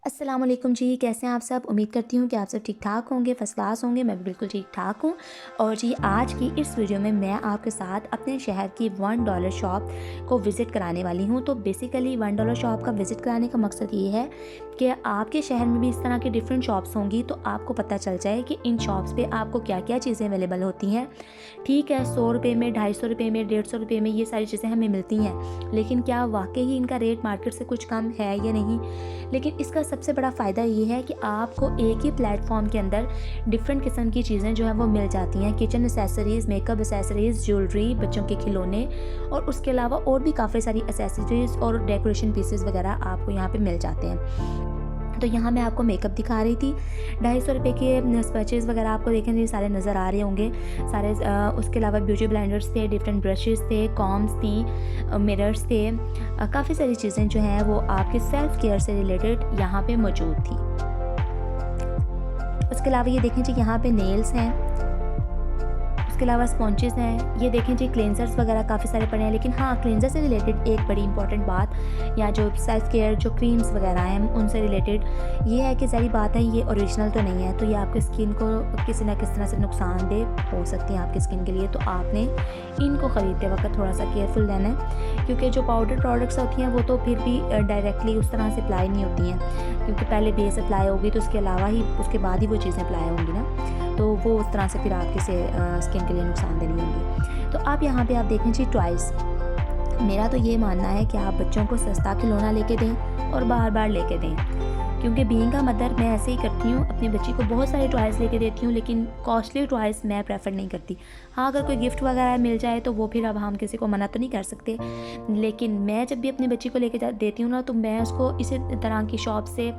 अस्सलाम वालेकुम जी, कैसे हैं आप सब। उम्मीद करती हूँ कि आप सब ठीक ठाक होंगे, फर्स्ट क्लास होंगे। मैं भी बिल्कुल ठीक ठाक हूँ। और जी आज की इस वीडियो में मैं आपके साथ अपने शहर की $1 शॉप को विज़िट कराने वाली हूँ। तो बेसिकली $1 शॉप का विज़िट कराने का मकसद ये है कि आपके शहर में भी इस तरह की डिफरेंट शॉप्स होंगी, तो आपको पता चल जाए कि इन शॉप्स पे आपको क्या क्या चीज़ें अवेलेबल होती हैं। ठीक है, 100 रुपये में, 250 रुपये में, 150 रुपये में ये सारी चीज़ें हमें मिलती हैं, लेकिन क्या वाकई ही इनका रेट मार्केट से कुछ कम है या नहीं। लेकिन इसका सबसे बड़ा फ़ायदा ये है कि आपको एक ही प्लेटफॉर्म के अंदर डिफरेंट किस्म की चीज़ें जो है वो मिल जाती हैं। Kitchen accessories, makeup accessories, jewellery, बच्चों के खिलौने और उसके अलावा और भी काफ़ी सारी एसेसरीज़ और डेकोरेशन पीसेस वगैरह आपको यहाँ पे मिल जाते हैं। तो यहाँ मैं आपको मेकअप दिखा रही थी। 250 रुपये के स्पैचेज़ वगैरह आपको देखेंगे सारे नज़र आ रहे होंगे सारे। उसके अलावा ब्यूटी ब्लेंडर्स थे, डिफरेंट ब्रशेज़ थे, कॉम्स थी, मिरर्स थे, काफ़ी सारी चीज़ें जो हैं वो आपके सेल्फ़ केयर से रिलेटेड यहाँ पे मौजूद थी। उसके अलावा ये देखें जी, यहाँ पे नेल्स हैं, उसके अलावा स्पॉन्चेस हैं। ये देखें जी, क्लेंजर्स वगैरह काफ़ी सारे पड़े हैं। लेकिन हाँ, क्लेंजर से रिलेटेड एक बड़ी इंपॉर्टेंट बात, या जो सेल्फ केयर जो क्रीम्स वगैरह हैं उनसे रिलेटेड ये है कि सारी बात है, ये ओरिजिनल तो नहीं है, तो ये आपके स्किन को किसी ना किस तरह से नुकसानदेह हो सकती हैं आपकी स्किन के लिए। तो आपने इनको ख़रीदते वक्त थोड़ा सा केयरफुल रहना है, क्योंकि जो पाउडर प्रोडक्ट्स होती हैं वो तो फिर भी डायरेक्टली उस तरह से अप्लाई नहीं होती हैं, क्योंकि पहले बेस अप्लाई होगी तो उसके अलावा ही उसके बाद ही वो चीज़ें अप्लाई होंगी ना, तो वो उस तरह से फिर आपके से स्किन के लिए नुकसानदेह नहीं होंगी। तो आप यहाँ पे आप देखें जी, टॉयज़। मेरा तो ये मानना है कि आप बच्चों को सस्ता खिलौना लेके दें और बार बार लेके दें, क्योंकि बीइंग अ मदर मैं ऐसे ही करती हूँ, अपनी बच्ची को बहुत सारे टॉयज़ लेके देती हूँ, लेकिन कॉस्टली टॉयज़ मैं प्रेफर नहीं करती। हाँ, अगर कोई गिफ्ट वगैरह मिल जाए तो वो फिर अब हम किसी को मना तो नहीं कर सकते, लेकिन मैं जब भी अपनी बच्ची को लेके देती हूँ ना, तो मैं उसको इसी तरह की शॉप से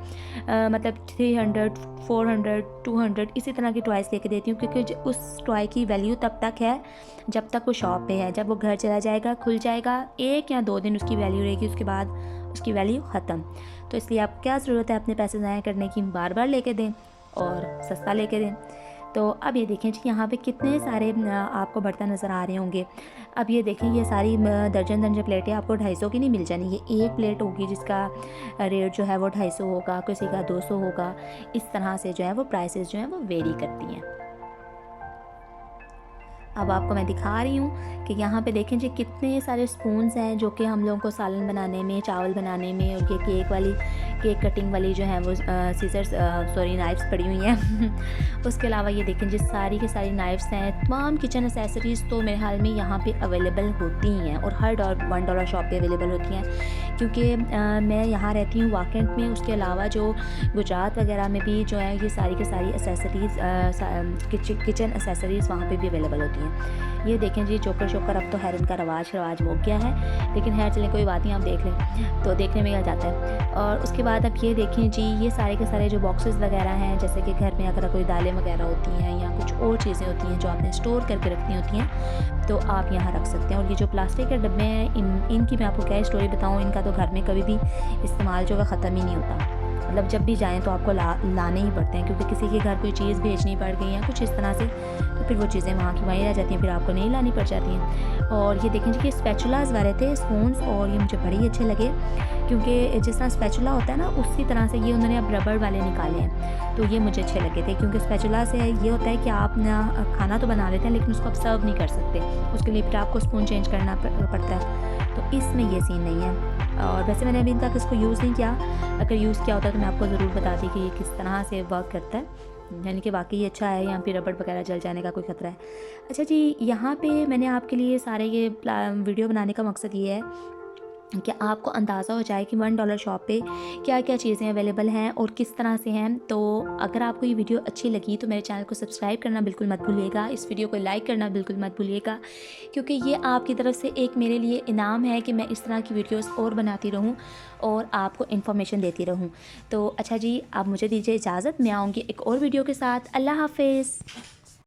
मतलब 300, 400, 200 इसी तरह की टॉयज़ लेके देती हूँ, क्योंकि उस टॉय की वैल्यू तब तक है जब तक वो शॉप पे है। जब वो घर चला जाएगा, खुल जाएगा, 1 या 2 दिन उसकी वैल्यू रहेगी, उसके बाद उसकी वैल्यू ख़त्म। तो इसलिए आप क्या ज़रूरत है अपने पैसे ज़ाया करने की, बार बार लेके दें और सस्ता लेके दें। तो अब ये देखें जी, यहाँ पे कितने सारे आपको बर्तन नज़र आ रहे होंगे। अब ये देखें, ये सारी दर्जन दर्जन प्लेटें आपको 250 की नहीं मिल जानी। ये एक प्लेट होगी जिसका रेट जो है वो 250 होगा, किसी का 200 होगा। इस तरह से जो है वो प्राइसेस जो हैं वो वेरी करती हैं। अब आपको मैं दिखा रही हूँ कि यहाँ पे देखें जी, कितने सारे स्पून्स हैं जो कि हम लोगों को सालन बनाने में, चावल बनाने में, और ये केक कटिंग वाली जो है वो सीजर्स नाइफ्स पड़ी हुई हैं। उसके अलावा ये देखें जी, सारी की सारी नाइफ्स हैं। तमाम किचन एसेसरीज़ तो मेरे ख्याल में यहाँ पे अवेलेबल होती हैं, और हर $1 शॉप पे अवेलेबल होती हैं, क्योंकि मैं यहाँ रहती हूँ वाकंड में। उसके अलावा जो गुजरात वगैरह में भी जो है ये सारी की सारी एसेसरीज़, किचन एसेसरीज़ वहाँ पे भी अवेलेबल होती हैं। ये देखें जी, चोकर शोकर अब तो खैर इनका रवाज हो गया है, लेकिन खैर चलें, कोई बात नहीं, आप देख लें तो देखने में आ जाता है। और उसके बाद अब ये देखें जी, ये सारे के सारे जो बॉक्सेस वगैरह हैं, जैसे कि घर में अगर कोई दालें वगैरह होती हैं या कुछ और चीज़ें होती हैं जो आपने स्टोर करके रखनी होती हैं, तो आप यहाँ रख सकते हैं। और ये जो प्लास्टिक के डब्बे हैं, इनकी मैं आपको क्या स्टोरी बताऊँ, इनका तो घर में कभी भी इस्तेमाल जो है ख़त्म ही नहीं होता। मतलब जब भी जाएँ तो आपको लाने ही पड़ते हैं, क्योंकि किसी के घर कोई चीज़ भेजनी पड़ गई या कुछ इस तरह से, तो फिर वो चीज़ें वहाँ की वहीं रह जाती हैं, फिर आपको नहीं लानी पड़ जाती हैं। और ये देखें जी, कि स्पैचुलास वाले थे स्पून्स, और ये मुझे बड़े ही अच्छे लगे, क्योंकि जिस तरह स्पैचुला होता है ना, उसी तरह से ये उन्होंने अब रबड़ वाले निकाले हैं, तो ये मुझे अच्छे लगे थे। क्योंकि स्पैचुला से ये होता है कि आप ना खाना तो बना लेते हैं, लेकिन उसको आप सर्व नहीं कर सकते, उसके लिए फिर आपको स्पून चेंज करना पड़ता है। तो इसमें ये सीन नहीं है। और वैसे मैंने अभी तक इसको यूज़ नहीं किया, अगर यूज़ किया होता तो मैं आपको ज़रूर बताती कि ये किस तरह से वर्क करता है, यानी कि वाकई अच्छा है, यहाँ पे रबड़ वगैरह जल जाने का कोई ख़तरा है। अच्छा जी, यहाँ पे मैंने आपके लिए सारे ये वीडियो बनाने का मकसद ये है कि आपको अंदाज़ा हो जाए कि $1 शॉप पे क्या क्या चीज़ें अवेलेबल हैं और किस तरह से हैं। तो अगर आपको ये वीडियो अच्छी लगी तो मेरे चैनल को सब्सक्राइब करना बिल्कुल मत भूलिएगा, इस वीडियो को लाइक करना बिल्कुल मत भूलिएगा, क्योंकि ये आपकी तरफ से एक मेरे लिए इनाम है कि मैं इस तरह की वीडियोस और बनाती रहूं और आपको इन्फॉर्मेशन देती रहूं। तो अच्छा जी, आप मुझे दीजिए इजाज़त, मैं आऊँगी एक और वीडियो के साथ। अल्लाह हाफिज़।